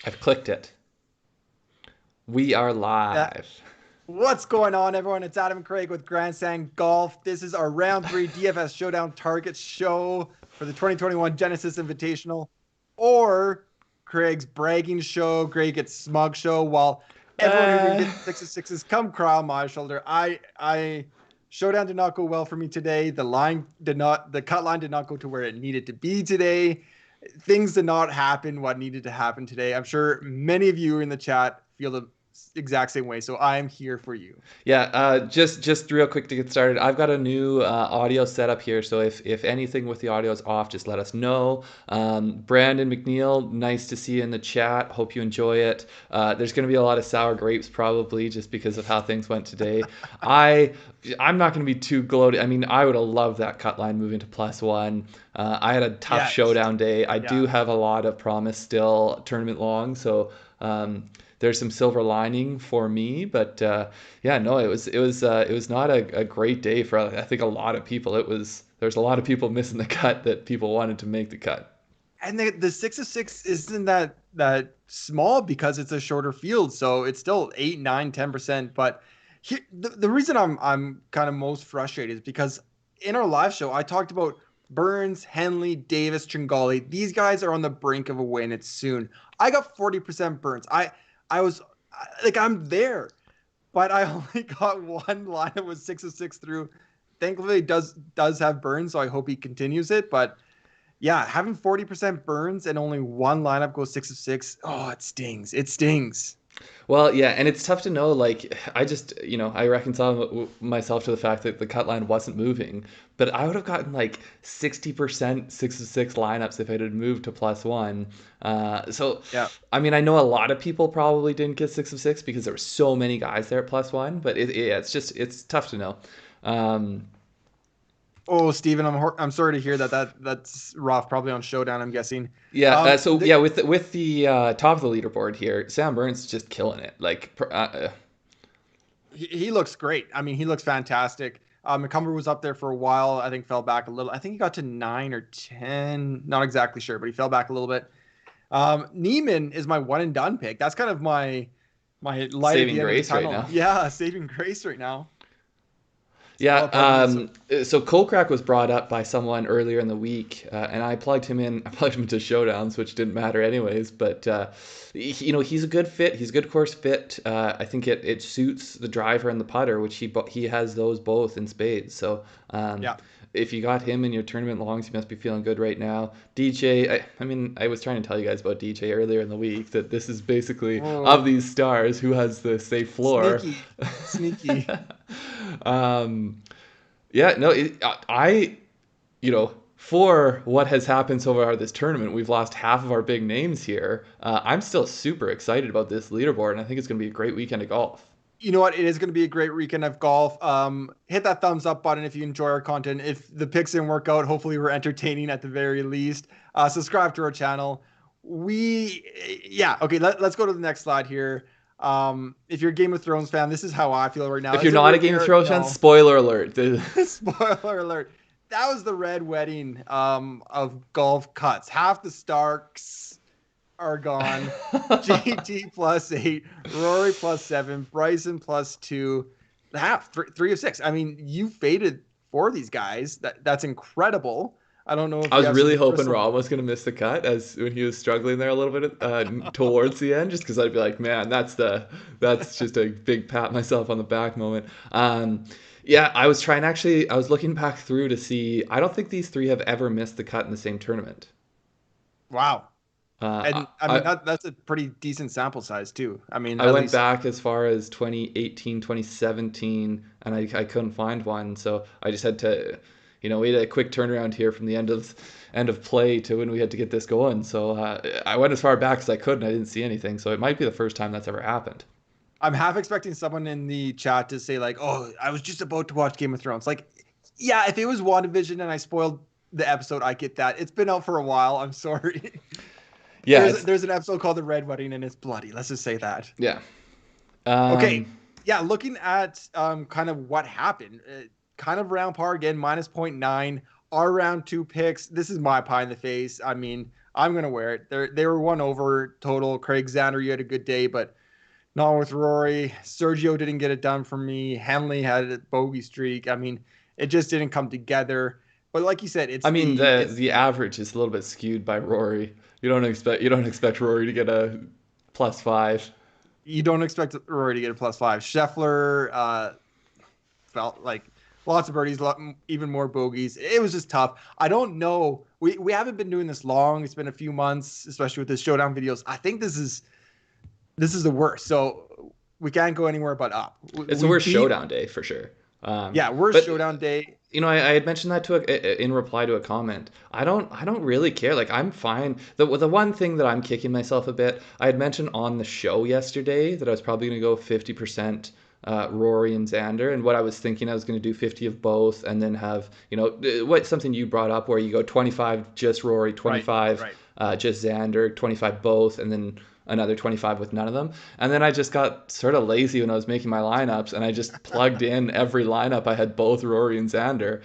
I've clicked it. We are Yeah. live. What's going on, everyone? It's Adam Craig with Grandstand Golf. This is our round three DFS Showdown target show for the 2021 Genesis Invitational, or Craig's bragging show, Craig gets smug show. While everyone who didn't Uh, get six of sixes, come cry on my shoulder. Showdown did not go well for me today. The cut line did not go to where it needed to be today. Things did not happen what needed to happen today. I'm sure many of you in the chat feel the exact same way. So I am here for you. yeah, just real quick to get started. I've got a new audio setup here, so if anything with the audio is off, just let us know. Brandon McNeil, nice to see you in the chat. Hope you enjoy it. There's going to be a lot of sour grapes probably just because of how things went today. I I'm not going to be too gloated. I mean, I would have loved that cut line moving to +1. I had a tough Yes. showdown day. I Yeah. do have a lot of promise still tournament long, so there's some silver lining for me. But yeah, no, it was not a great day for I think a lot of people. There's a lot of people missing the cut that people wanted to make the cut. And the six of six isn't that small because it's a shorter field. So it's still 8, 9, 10%. But the reason I'm kind of most frustrated is because in our live show, I talked about Burns, Henley, Davis, Tringali. These guys are on the brink of a win. It's soon. I got 40% Burns. I was like, I'm there, but I only got one line that was six of six through. Thankfully, it does have Burns, so I hope he continues it. But yeah, having 40% Burns and only one lineup goes six of six. Oh, it stings. It stings. Well, yeah, and it's tough to know. Like, I just, I reconcile myself to the fact that the cut line wasn't moving, but I would have gotten like 60% 6 of 6 lineups if it had moved to +1. So, Yeah. I mean, I know a lot of people probably didn't get 6 of 6 because there were so many guys there at +1, but yeah, it's tough to know. Um, Oh, Steven, I'm sorry to hear that's rough. Probably on Showdown, I'm guessing. yeah, so The yeah, with the top of the leaderboard here, Sam Burns is just killing it. Like, he looks great. I mean, he looks fantastic. McCumber was up there for a while. I think fell back a little. I think he got to 9 or 10. Not exactly sure, but he fell back a little bit. Niemann is my one and done pick. That's kind of my light at saving the end of the grace right tunnel. now. Yeah, saving grace right now. Yeah, Oh, pardon me. So so Kolkrak was brought up by someone earlier in the week, and I plugged him in. I plugged him into Showdowns, which didn't matter anyways. But he's a good fit. He's a good course fit. I think it suits the driver and the putter, which he has those both in spades. So yeah. if you got him in your tournament longs, you must be feeling good right now. DJ, I mean, I was trying to tell you guys about DJ earlier in the week that this is basically of Oh, these stars who has the safe floor. sneaky, sneaky. um, yeah, no, for what has happened so far this tournament, we've lost half of our big names here. I'm still super excited about this leaderboard, and I think it's going to be a great weekend of golf. You know what? It is going to be a great weekend of golf. Hit that thumbs up button if you enjoy our content. If the picks didn't work out, hopefully we're entertaining at the very least. Subscribe to our channel. Yeah, okay. Let's go to the next slide here. If you're a Game of Thrones fan, this is how I feel right now. If Is you're it not a worth Game of there? Thrones fan, No. spoiler alert. Spoiler alert. That was the red wedding of golf cuts. Half the Starks are gone. JT +8, Rory +7, Bryson +2, half three of six. I mean, you faded for these guys. That's incredible. I don't know if I you was have really some hoping crystal. Rob was going to miss the cut as when he was struggling there a little bit towards the end, just because I'd be like, man, that's just a big pat myself on the back moment. Yeah, I was trying actually. I was looking back through to see. I don't think these three have ever missed the cut in the same tournament. Wow. Uh, And I mean I that's a pretty decent sample size too. I mean, I at went least back as far as 2018, 2017, and I couldn't find one. So I just had to, we had a quick turnaround here from the end of play to when we had to get this going. So I went as far back as I could, and I didn't see anything. So it might be the first time that's ever happened. I'm half expecting someone in the chat to say like, "Oh, I was just about to watch Game of Thrones." Like, yeah, if it was WandaVision and I spoiled the episode, I get that. It's been out for a while. I'm sorry. Yeah, There's an episode called The Red Wedding and it's bloody. Let's just say that. yeah. Okay. Um, Yeah, looking at kind of what happened. Kind of round par again, minus -0.9. Our round two picks. This is my pie in the face. I mean, I'm gonna wear it. They were one over total. Craig Xander, you had a good day, but not with Rory. Sergio didn't get it done for me. Henley had a bogey streak. I mean, it just didn't come together. But like you said, I mean, it's the average is a little bit skewed by Rory. You don't expect Rory to get a +5. you don't expect Rory to get a +5. Scheffler felt like lots of birdies, even more bogeys. It was just tough. I don't know. We haven't been doing this long. It's been a few months, especially with the showdown videos. I think this is the worst. So we can't go anywhere but up. It's the worst showdown day for sure. Yeah, worst but showdown day. I had mentioned that in reply to a comment. I don't really care. Like, I'm fine. The one thing that I'm kicking myself a bit, I had mentioned on the show yesterday that I was probably going to go 50% Rory and Xander, and what I was thinking, I was going to do 50 of both, and then have what something you brought up where you go 25 just Rory, 25 just Xander, 25 both, and then another 25 with none of them. And then I just got sort of lazy when I was making my lineups, and I just plugged in every lineup. I had both Rory and Xander.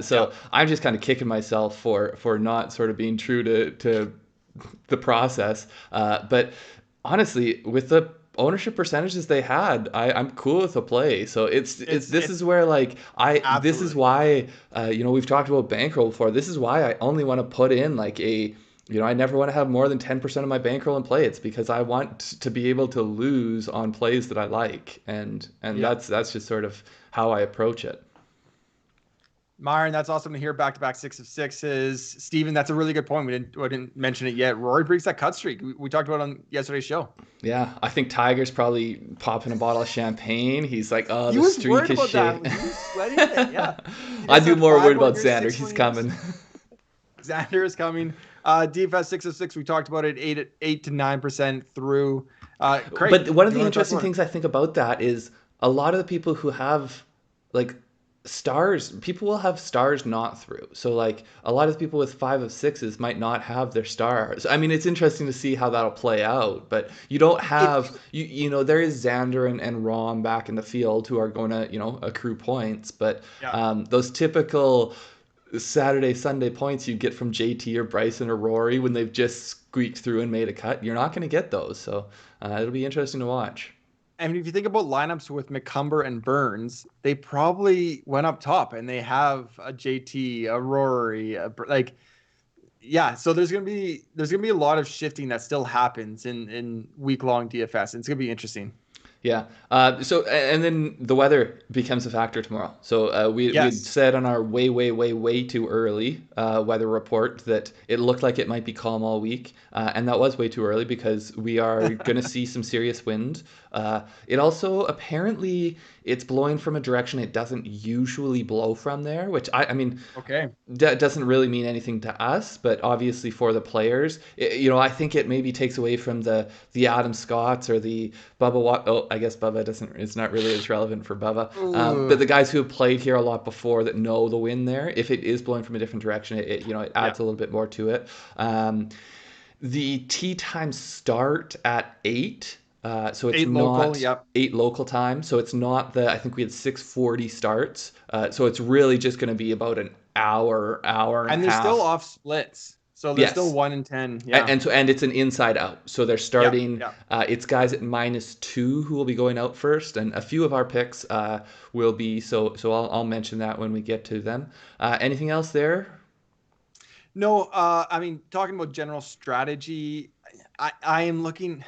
So I'm just kind of kicking myself for not sort of being true to the process. But honestly, with the ownership percentages they had, I'm cool with the play. So this is where like this is why we've talked about bankroll before. This is why I only want to put in like I never want to have more than 10% of my bankroll in play. It's because I want to be able to lose on plays that I like, and that's just sort of how I approach it. Myron, that's awesome to hear. Back-to-back 6 of 6s. Steven, that's a really good point. We didn't mention it yet. Rory breaks that cut streak. We talked about it on yesterday's show. Yeah, I think Tiger's probably popping a bottle of champagne. He's like, oh, the streak worried is about shit. That. He was sweating it. Yeah. I'd be more worried about Xander. He's coming. Xander is coming. DFS 6 of 6. We talked about it. 8 to 9% through. Craig, but one of the interesting things I think about that is a lot of the people who have like stars, people will have stars not through. So like a lot of the people with 5 of 6s might not have their stars. I mean, it's interesting to see how that'll play out, but you don't have there is Xander and Rahm back in the field who are going to accrue points, but those typical Saturday, Sunday points you get from JT or Bryson or Rory when they've just squeaked through and made a cut, you're not going to get those. So it'll be interesting to watch. And if you think about lineups with McCumber and Burns, they probably went up top and they have a JT, a Rory, so there's gonna be a lot of shifting that still happens in week-long DFS. It's gonna be interesting. Yeah. So and then the weather becomes a factor tomorrow. So we said on our way too early weather report that it looked like it might be calm all week, and that was way too early because we are going to see some serious wind. It also apparently it's blowing from a direction it doesn't usually blow from there, which I mean, doesn't really mean anything to us, but obviously for the players, I think it maybe takes away from the Adam Scotts or the Bubba. I guess Bubba it's not really as relevant for Bubba, but the guys who have played here a lot before that know the wind there. If it is blowing from a different direction, it adds a little bit more to it. The tee time start at 8. So it's 8 not local, 8 local time. So it's not I think we had 6:40 starts. So it's really just going to be about an hour and a half. And they're still off splits. So they're still 1 in 10. Yeah. And it's an inside out. So they're starting, it's guys at -2 who will be going out first. And a few of our picks will be, so I'll mention that when we get to them. Anything else there? No, I mean, talking about general strategy, I am looking.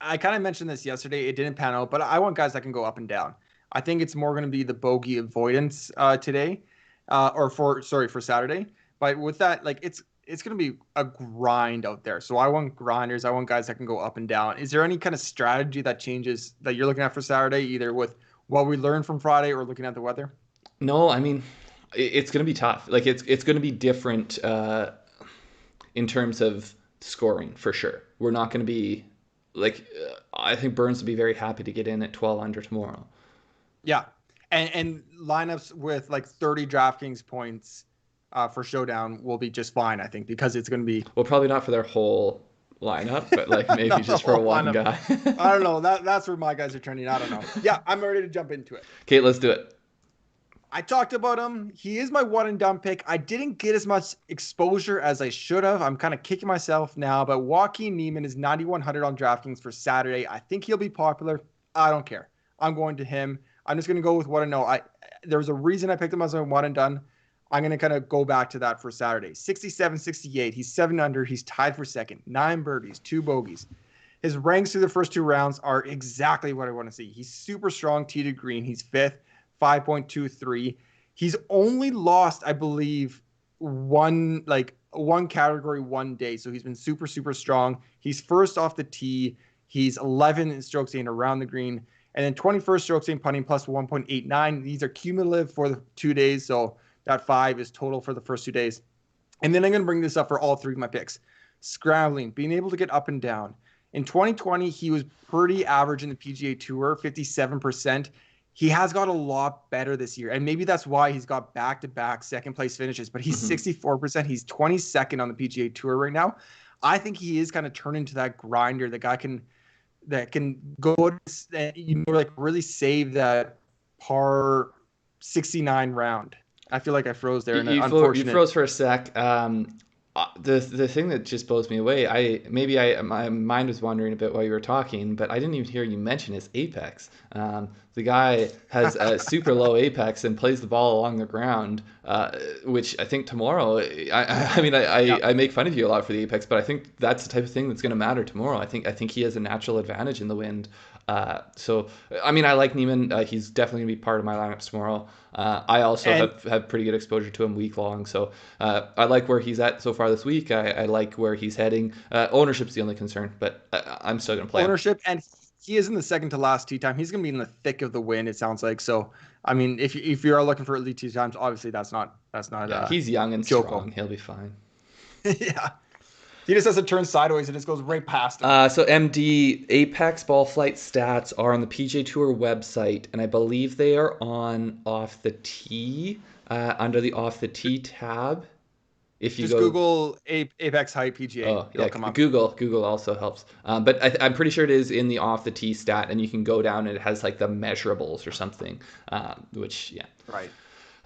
I kind of mentioned this yesterday. It didn't pan out, but I want guys that can go up and down. I think it's more going to be the bogey avoidance today, for Saturday. But with that, like it's going to be a grind out there. So I want grinders. I want guys that can go up and down. Is there any kind of strategy that changes that you're looking at for Saturday, either with what we learned from Friday or looking at the weather? No, I mean, it's going to be tough. Like it's going to be different in terms of scoring for sure. We're not going to be. I think Burns will be very happy to get in at 12 under tomorrow. Yeah, and lineups with like 30 DraftKings points for Showdown will be just fine, I think, because it's going to be... Well, probably not for their whole lineup, but like maybe just for one guy. I don't know. That's where my guys are trending. I don't know. Yeah, I'm ready to jump into it. Okay, let's do it. I talked about him. He is my one and done pick. I didn't get as much exposure as I should have. I'm kind of kicking myself now, but Joaquin Niemann is 9,100 on DraftKings for Saturday. I think he'll be popular. I don't care. I'm going to him. I'm just going to go with what I know. There was a reason I picked him as my one and done. I'm going to kind of go back to that for Saturday. 67, 68. He's 7 under. He's tied for second. 9 birdies, 2 bogeys. His ranks through the first 2 rounds are exactly what I want to see. He's super strong tee to green. He's 5th. 5.23. He's only lost, I believe, one category one day. So he's been super, super strong. He's first off the tee. He's 11 in strokes gained around the green. And then 21st strokes gained putting plus 1.89. These are cumulative for the 2 days. So that 5 is total for the first 2 days. And then I'm going to bring this up for all 3 of my picks. Scrambling, being able to get up and down. In 2020, he was pretty average in the PGA Tour, 57%. He has got a lot better this year. And maybe that's why he's got back-to-back second-place finishes. But he's 64%. He's 22nd on the PGA Tour right now. I think he is kind of turning into that grinder. The guy that can go, really save that par 69 round. I feel like I froze there. You froze for a sec. The thing that just blows me away, my mind was wandering a bit while you were talking, but I didn't even hear you mention his apex. The guy has a super low apex and plays the ball along the ground, which I think tomorrow. I make fun of you a lot for the apex, but I think that's the type of thing that's going to matter tomorrow. I think he has a natural advantage in the wind. I like Niemann. He's definitely going to be part of my lineups tomorrow. I also have pretty good exposure to him week long. So I like where he's at so far this week. I like where he's heading. Ownership's the only concern, but I'm still going to play ownership him. And he is in the second to last tee time. He's going to be in the thick of the wind, it sounds like. So, I mean, if you are looking for elite tee times, obviously that's not. He's young and strong. He'll be fine. Yeah. He just has to turn sideways and it just goes right past him. So MD, Apex ball flight stats are on the PGA Tour website, and I believe they are on Off the Tee, under the Off the Tee tab. If you just Google Apex Height PGA, it'll come up. Google also helps. But I'm pretty sure it is in the Off the Tee stat, and you can go down and it has like the measurables or something, which, yeah. Right.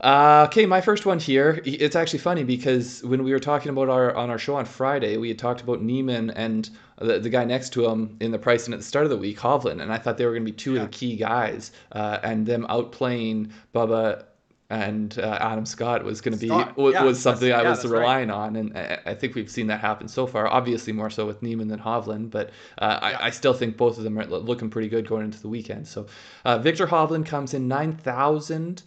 Okay, my first one here. It's actually funny because when we were talking about on our show on Friday, we had talked about Niemann and the guy next to him in the pricing at the start of the week, Hovland, and I thought they were going to be 2 of the key guys, and them outplaying Bubba and Adam Scott was going to be something I was relying on, and I think we've seen that happen so far. Obviously, more so with Niemann than Hovland, but I still think both of them are looking pretty good going into the weekend. So Viktor Hovland comes in 9,000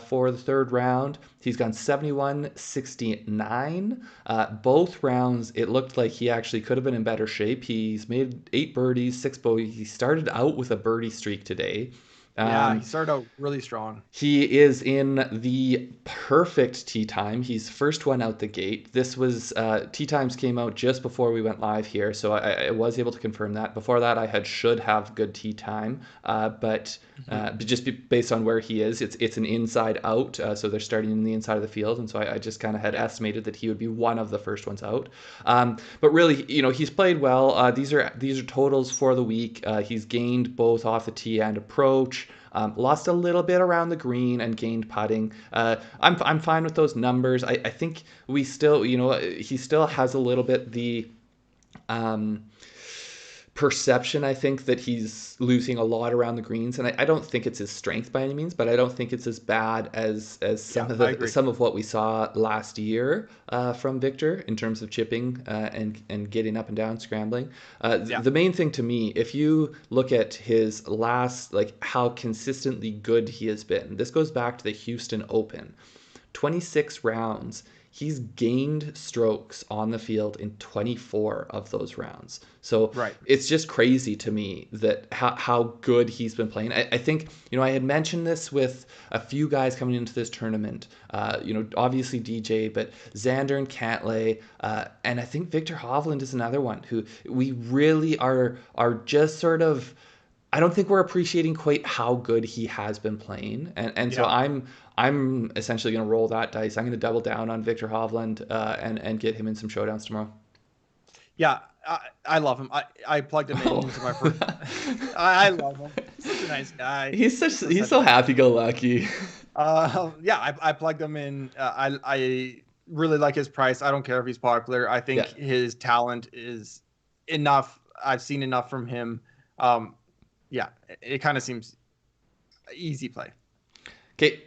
for the third round. He's gone 71-69. Both rounds, it looked like he actually could have been in better shape. He's made 8 birdies, 6 bogeys. He started out with a birdie streak today. He started out really strong. He is in the perfect tee time. He's first one out the gate. This was tee times came out just before we went live here, so I was able to confirm that. Before that, I should have good tee time, but just based on where he is, it's an inside out, so they're starting in the inside of the field, and so I just kind of had estimated that he would be one of the first ones out. But really, he's played well. These are totals for the week. He's gained both off the tee and approach. Lost a little bit around the green and gained putting. I'm fine with those numbers. I think we still, he still has a little bit the perception, I think, that he's losing a lot around the greens, and I don't think it's his strength by any means, but I don't think it's as bad as some of what we saw last year from Viktor in terms of chipping and getting up and down, scrambling. The main thing to me, if you look at his last, like how consistently good he has been, this goes back to the Houston Open, 26 rounds. He's gained strokes on the field in 24 of those rounds. So It's just crazy to me that how good he's been playing. I think, I had mentioned this with a few guys coming into this tournament, obviously DJ, but Xander and Cantlay, and I think Viktor Hovland is another one who we really are just sort of, I don't think we're appreciating quite how good he has been playing. So I'm essentially going to roll that dice. I'm going to double down on Viktor Hovland and get him in some showdowns tomorrow. Yeah, I love him. I plugged him into my first. I love him. He's such a nice guy. He's so happy-go-lucky. Yeah, I plugged him in. I really like his price. I don't care if he's popular. I think Yeah. his talent is enough. I've seen enough from him. Um, yeah, it kind of seems easy play. Okay,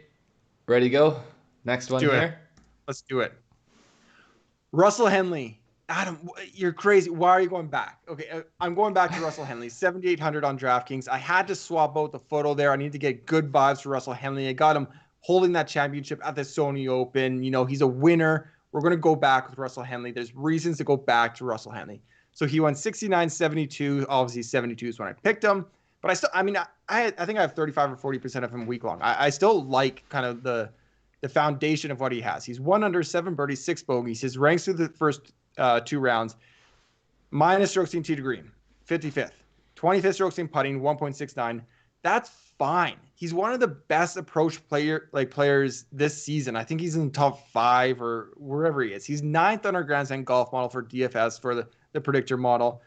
ready to go? Next Let's one do it. here. Let's do it. Russell Henley. Adam, you're crazy. Why are you going back? Okay, I'm going back to Russell Henley. 7,800 on DraftKings. I had to swap out the photo there. I need to get good vibes for Russell Henley. I got him holding that championship at the Sony Open. You know, he's a winner. We're going to go back with Russell Henley. There's reasons to go back to Russell Henley. So he went 69, 72. Obviously, 72 is when I picked him. But I think I have 35 or 40% of him week long. I still like kind of the foundation of what he has. He's 1 under, 7 birdies, 6 bogeys. His ranks through the first 2 rounds: minus strokes team tee to green, 55th; 25th strokes team putting, 1.69. That's fine. He's one of the best approach players this season. I think he's in the top 5 or wherever he is. He's 9th on our Grandstand Golf model for DFS for the predictor model.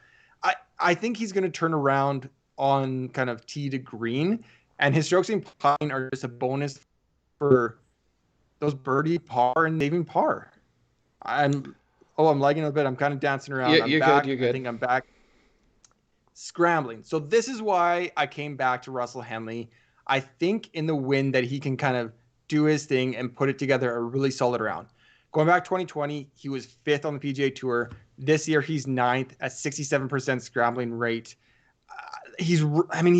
I think he's going to turn around on kind of tee to green, and his strokes team putting are just a bonus for those birdie par and saving par. I'm lagging a bit. I'm kind of dancing around. I'm You're good. back. You're I good. think I'm back. Scrambling. So this is why I came back to Russell Henley. I think in the win that he can kind of do his thing and put it together a really solid round. Going back 2020, he was 5th on the PGA Tour. This year, he's 9th at 67% scrambling rate. He's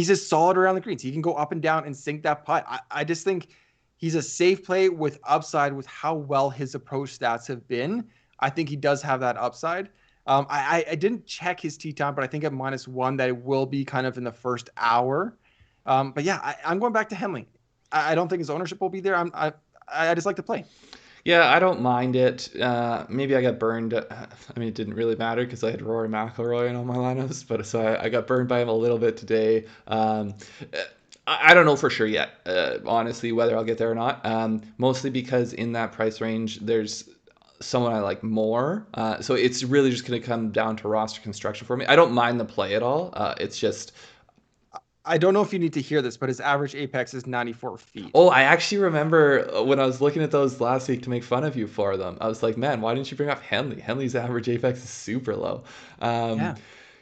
just solid around the greens. He can go up and down and sink that putt. I just think he's a safe play with upside with how well his approach stats have been. I think he does have that upside. I didn't check his tee time, but I think at -1 that it will be kind of in the first hour. But yeah, I'm going back to Henley. I don't think his ownership will be there. I just like to play. Yeah, I don't mind it. Maybe I got burned. I mean, it didn't really matter because I had Rory McIlroy in all my lineups, but so I got burned by him a little bit today. I don't know for sure yet, honestly, whether I'll get there or not. Mostly because in that price range, there's someone I like more. So it's really just going to come down to roster construction for me. I don't mind the play at all. It's just I don't know if you need to hear this, but his average apex is 94 feet. Oh, I actually remember when I was looking at those last week to make fun of you for them. I was like, man, why didn't you bring up Henley? Henley's average apex is super low. Yeah.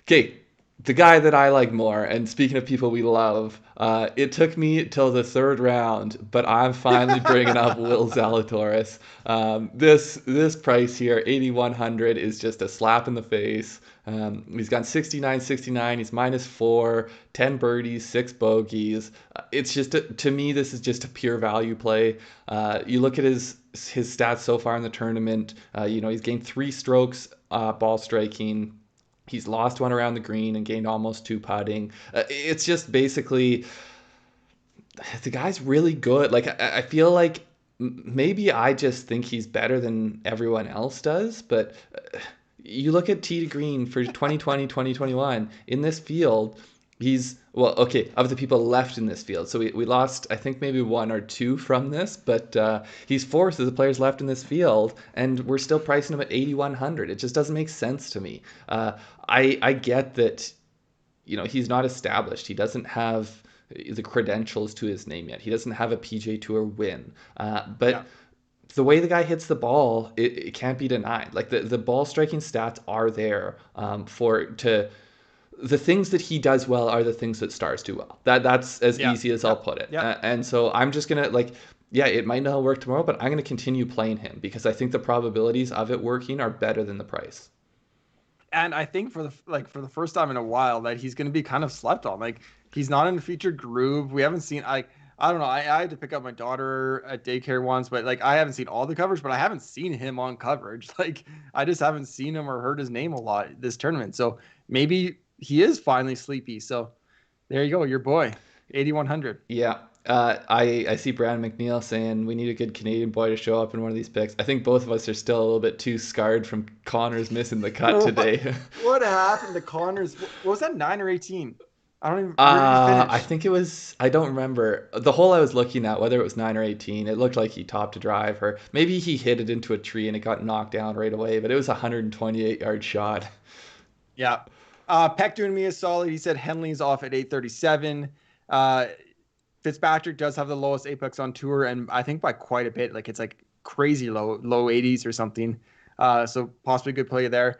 Okay, the guy that I like more, and speaking of people we love, it took me till the 3rd round, but I'm finally bringing up Will Zalatoris. This price here, 8,100, is just a slap in the face. He's got 69, 69. He's -4, 10 birdies, 6 bogeys. It's just to me, this is just a pure value play. You look at his stats so far in the tournament. He's gained 3 strokes ball striking. He's lost 1 around the green and gained almost 2 putting. It's just basically the guy's really good. Like I feel like maybe I just think he's better than everyone else does, but you look at tee to green for 2020, 2021 in this field. Of the people left in this field. So we lost, I think, maybe 1 or 2 from this, but he's 4th of the players left in this field, and we're still pricing him at 8,100. It just doesn't make sense to me. I get that, he's not established. He doesn't have the credentials to his name yet. He doesn't have a PGA Tour win. But Yeah. the way the guy hits the ball, it can't be denied. Like the ball striking stats are there the things that he does well are the things that stars do well. That's as Yeah. easy as Yeah. I'll put it. Yeah. And so I'm just gonna it might not work tomorrow, but I'm gonna continue playing him because I think the probabilities of it working are better than the price. And I think for the first time in a while that he's going to be kind of slept on. Like he's not in a featured group. We haven't seen I don't know. I had to pick up my daughter at daycare once, but I haven't seen all the coverage, but I haven't seen him on coverage. Like I just haven't seen him or heard his name a lot this tournament. So maybe he is finally sleepy. So there you go, your boy, 8,100. Yeah. I see Brandon McNeil saying we need a good Canadian boy to show up in one of these picks. I think both of us are still a little bit too scarred from Connor's missing the cut today. What happened to Connors? What was that, 9 or 18? I don't even. Where did he finish? I think it was. I don't remember the hole I was looking at. Whether it was 9 or 18, it looked like he topped a drive, or maybe he hit it into a tree and it got knocked down right away. But it was a 128-yard shot. Yeah. Peck doing me a solid. He said Henley's off at 8:37. Fitzpatrick does have the lowest apex on tour, and I think by quite a bit. Like it's like crazy low 80s or something. So possibly a good play there.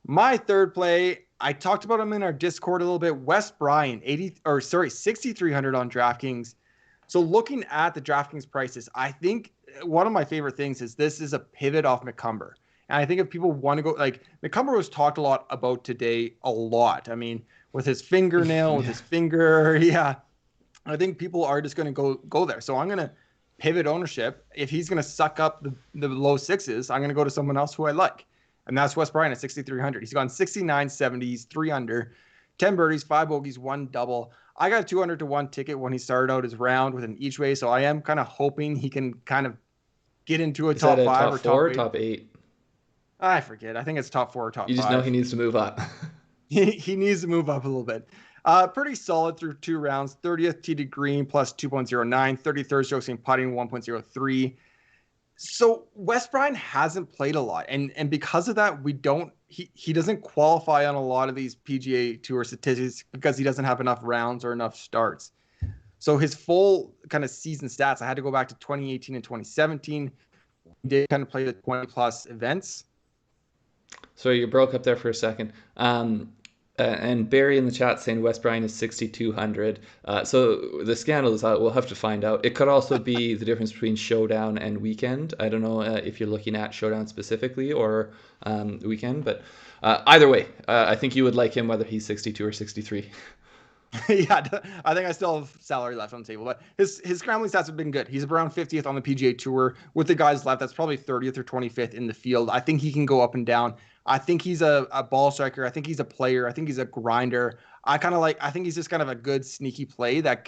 My third play, I talked about him in our Discord a little bit. Wes Bryant, 6,300 on DraftKings. So looking at the DraftKings prices, I think one of my favorite things is this is a pivot off McCumber. And I think if people want to go, like McCumber was talked a lot about today, a lot. I mean, with his fingernail, with his finger, yeah. I think people are just going to go there. So I'm going to pivot ownership. If he's going to suck up the low sixes, I'm going to go to someone else who I like. And that's Wes Bryant at 6,300. He's gone 69, 70s, 3 under, 10 birdies, 5 bogeys, 1 double. I got a 200 to 1 ticket when he started out his round with an each way. So I am kind of hoping he can kind of get into a top 5 top or 4 or top 8. top 8? I forget. I think it's top 4 or top 5. You just know he needs to move up. He needs to move up a little bit. Pretty solid through 2 rounds. 30th tee to green plus 2.09. 33rd strokes in putting 1.03. So Wes Bryant hasn't played a lot, and because of that, he doesn't qualify on a lot of these PGA Tour statistics because he doesn't have enough rounds or enough starts. So his full kind of season stats, I had to go back to 2018 and 2017. He did kind of play the 20 plus events. So you broke up there for a second. And Barry in the chat saying Wes Bryant is 6,200. So the scandal is out. We'll have to find out. It could also be the difference between Showdown and Weekend. I don't know if you're looking at Showdown specifically or Weekend, but either way, I think you would like him whether he's 62 or 63. Yeah, I think I still have salary left on the table, but his scrambling stats have been good. He's around 50th on the PGA Tour with the guys left. That's probably 30th or 25th in the field. I think he can go up and down. I think he's a ball striker. I think he's a player. I think he's a grinder. I think he's just kind of a good sneaky play that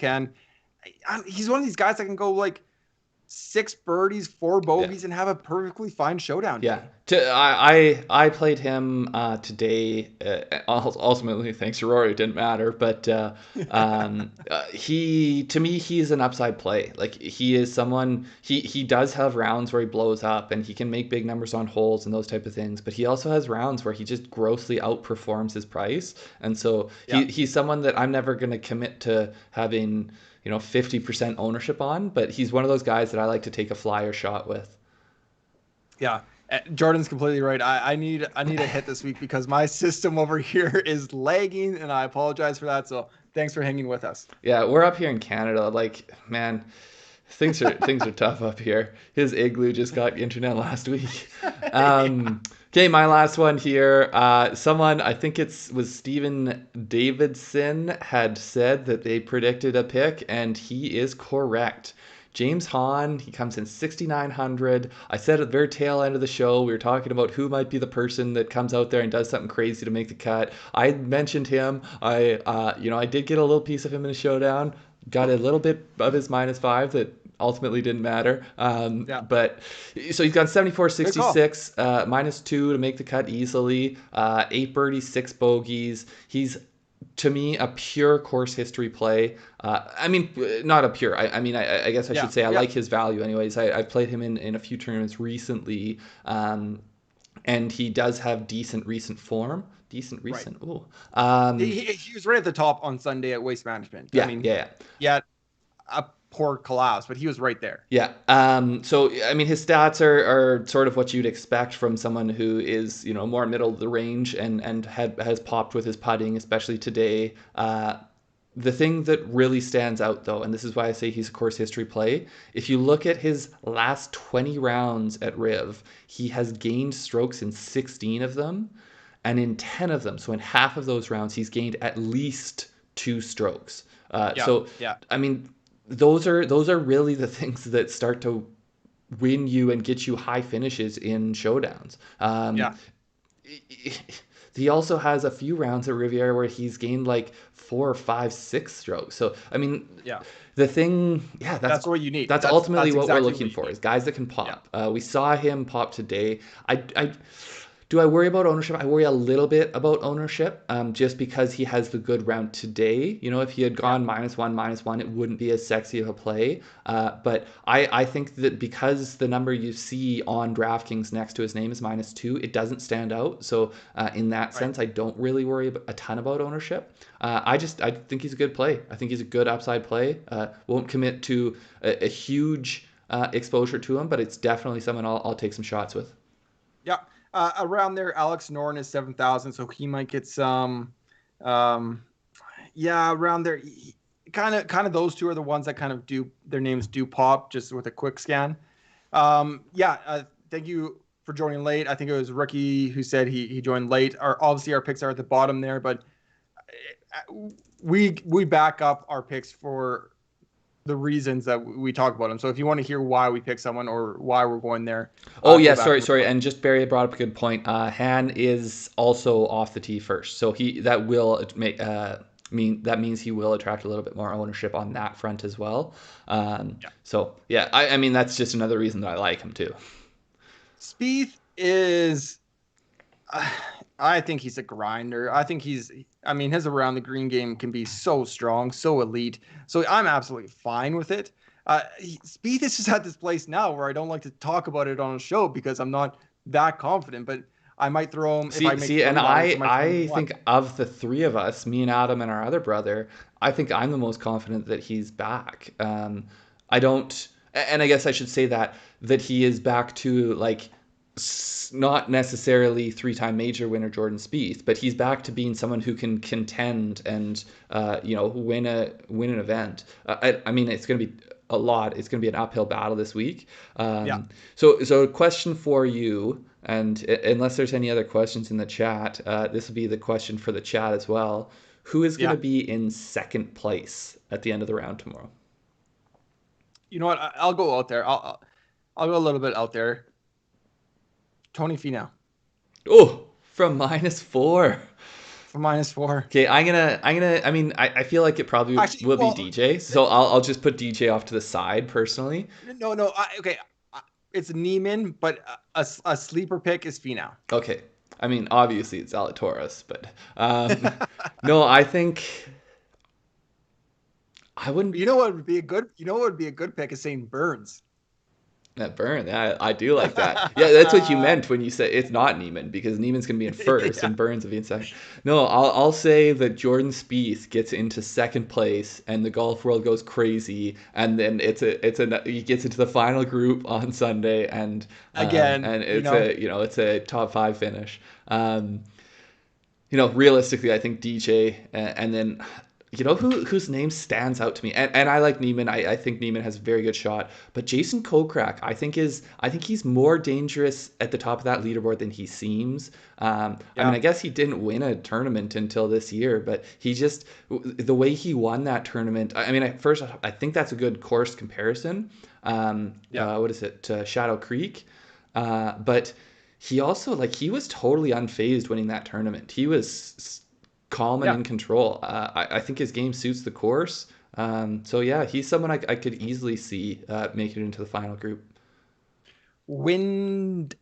he's one of these guys that can go like 6 birdies, 4 bogeys, and have a perfectly fine showdown. Yeah, I played him today. Ultimately, thanks to Rory, it didn't matter. But to me, he's an upside play. Like he is someone. He does have rounds where he blows up and he can make big numbers on holes and those type of things. But he also has rounds where he just grossly outperforms his price. And so he's someone that I'm never going to commit to having 50% ownership on, but he's one of those guys that I like to take a flyer shot with. Yeah, Jordan's completely right. I need a hit this week because my system over here is lagging, and I apologize for that. So thanks for hanging with us. Yeah, we're up here in Canada. Like, man, things are tough up here. His igloo just got internet last week. Okay, my last one here. Someone, I think was Steven Davidson, had said that they predicted a pick, and he is correct. James Hahn, he comes in 6,900. I said at the very tail end of the show, we were talking about who might be the person that comes out there and does something crazy to make the cut. I mentioned him. I did get a little piece of him in a showdown. Got a little bit of his -5 that ultimately didn't matter. But so he's got 74, 66, -2 to make the cut easily. 8 birdies, 6 bogeys. He's, to me, a pure course history play. I mean, not a pure. I guess I should say I like his value anyways. I've played him in a few tournaments recently, and he does have decent recent form. Decent recent. Right. Ooh. He was right at the top on Sunday at Waste Management. Yeah. A poor collapse, but he was right there. Yeah. So, I mean, his stats are sort of what you'd expect from someone who is, more middle of the range and has popped with his putting, especially today. The thing that really stands out, though, and this is why I say he's a course history play, if you look at his last 20 rounds at Riv, he has gained strokes in 16 of them, and in 10 of them, so in half of those rounds, he's gained at least 2 strokes. I mean, those are really the things that start to win you and get you high finishes in showdowns. He also has a few rounds at Riviera where he's gained like 4, 5, 6 strokes. So I mean, the thing, that's what you need. That's ultimately what we're looking for is guys that can pop. We saw him pop today. Do I worry about ownership? I worry a little bit about ownership, just because he has the good round today. If he had Yeah. gone -1, it wouldn't be as sexy of a play. But I think that because the number you see on DraftKings next to his name is -2, it doesn't stand out. So in that Right. sense, I don't really worry a ton about ownership. I think he's a good play. I think he's a good upside play. Won't commit to a huge exposure to him, but it's definitely someone I'll take some shots with. Yeah. Around there, Alex Noren is 7,000, so he might get some. Um, yeah, around there, kind of those two are the ones that kind of do their names do pop just with a quick scan. Yeah. Thank you for joining late. I think it was Ricky who said he joined late. Obviously our picks are at the bottom there, but we back up our picks for the reasons that we talk about them. So if you want to hear why we pick someone or why we're going there, Oh go yeah, back sorry, and sorry, and just Barry brought up a good point. Han is also off the tee first, so that will make that means he will attract a little bit more ownership on that front as well. yeah. So yeah, I mean that's just another reason that I like him too. Spieth is. I think he's a grinder. I mean, his around the green game can be so strong, so elite. So I'm absolutely fine with it. Spieth is just at this place now where I don't like to talk about it on a show because I'm not that confident. But I might throw him if I make And $30. I might throw him at I one. think of the three of us, me and Adam and our other brother, I think I'm the most confident that he's back. I don't, and I guess I should say that he is back to like not necessarily three-time major winner Jordan Spieth, but he's back to being someone who can contend and win an event. I mean, it's going to be a lot. It's going to be an uphill battle this week. Yeah, So a question for you, and unless there's any other questions in the chat, this will be the question for the chat as well. Who is going yeah. to be in second place at the end of the round tomorrow? You know what? I'll go out there. I'll go a little bit out there. Tony Finau Oh, from -4. for -4. Okay, I mean, I feel like it probably Actually, will be well, DJ, so I'll just put DJ off to the side personally. no. Okay, it's Niemann, but a sleeper pick is Finau. Okay, I mean, obviously it's Zalatoris, but no, I think I wouldn't. You know what would be a good? You know what would be a good pick is St. Burns. That burn, yeah, I do like that. Yeah, that's what you meant when you said it's not Niemann, because Niemann's gonna be in first Yeah. and Burns will be in second. No, I'll say that Jordan Spieth gets into second place and the golf world goes crazy, and then he gets into the final group on Sunday, Again, and you it's know, it's a top 5 finish. Realistically, I think DJ, and then whose name stands out to me, and I like Niemann. I think Niemann has a very good shot, but Jason Kokrak, I think he's more dangerous at the top of that leaderboard than he seems. I mean, yeah, I guess he didn't win a tournament until this year, but the way he won that tournament. I mean, at first, I think that's a good course comparison. yeah, What is it? Shadow Creek, but he also he was totally unfazed winning that tournament. He was calm and yeah. in control. I think his game suits the course. So yeah, he's someone I could easily see making it into the final group. Wind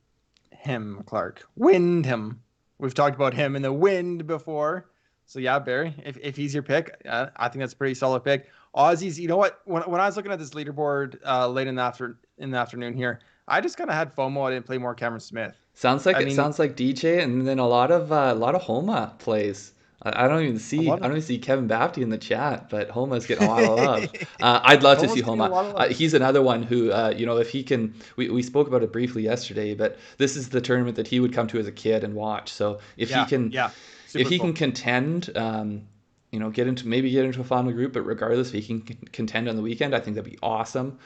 him, Clark. Wind him. We've talked about him in the wind before. So yeah, Barry, if he's your pick, I think that's a pretty solid pick. Aussies, you know what? When I was looking at this leaderboard late in the afternoon here, I just kind of had FOMO. I didn't play more Cameron Smith. I mean, Sounds like DJ, and then a lot of Homa plays. a lot I of don't even see Kevin Bafty in the chat, but Homa's getting a lot of love. I'd love to see Homo's getting a Homa. lot of love. He's another one who, if he can, we spoke about it briefly yesterday, but this is the tournament that he would come to as a kid and watch. So Yeah, yeah, if super he can cool. contend, get into a final group, but regardless, if he can contend on the weekend, I think that'd be awesome.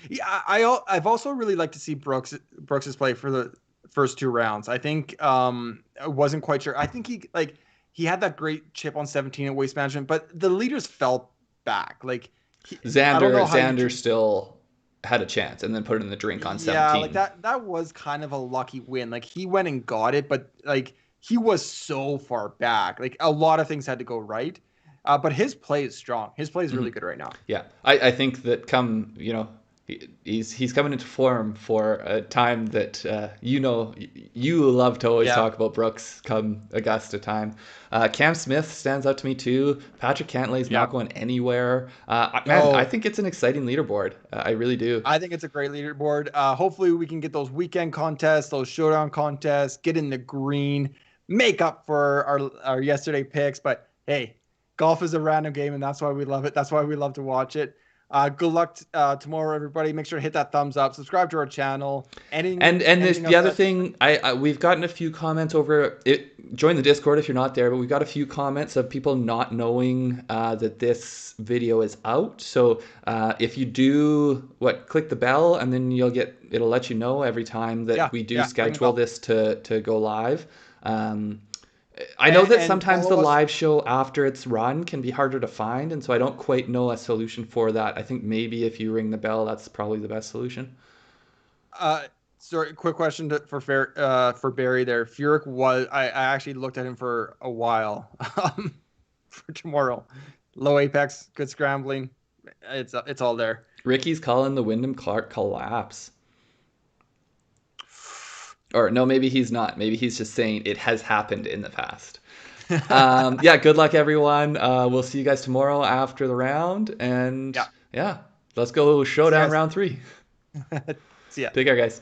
Yeah, I've also really liked to see Brooks's play for the first two rounds. I think I wasn't quite sure. I think he had that great chip on 17 at Waste Management, but the leaders fell back. I don't know how Xander still had a chance and then put it in the drink on yeah, 17. that was kind of a lucky win. Like he went and got it, but he was so far back. Like a lot of things had to go right. But his play is strong. His play is really good right now. Yeah, I think that He's coming into form for a time that you love to always Yeah. talk about Brooks come Augusta time. Cam Smith stands out to me too. Patrick Cantlay's not Yeah. going anywhere. Man, I No, think it's an exciting leaderboard. I really do. I think it's a great leaderboard. Hopefully, we can get those weekend contests, those showdown contests, get in the green, make up for our yesterday picks. But hey, golf is a random game, and that's why we love it. That's why we love to watch it. Good luck tomorrow, everybody. Make sure to hit that thumbs up, subscribe to our channel. And this, Anything the else other that thing, we've gotten a few comments over it. Join the Discord if you're not there, but we've got a few comments of people not knowing that this video is out. So if you do click the bell, and then it'll let you know every time that we do ring the schedule bell. this to go live. I know that And sometimes the follow us. live show after it's run can be harder to find, and so I don't quite know a solution for that. I think maybe if you ring the bell, that's probably the best solution. Uh, Sorry, quick question for Barry there. Furyk was I actually looked at him for a while for tomorrow. Low apex, good scrambling. It's all there. Ricky's calling the Wyndham Clark collapse. Or no, maybe he's not. Maybe he's just saying it has happened in the past. Yeah, good luck, everyone. We'll see you guys tomorrow after the round. And Yeah. yeah, let's go See you showdown guys. round 3. See ya. Take care, guys.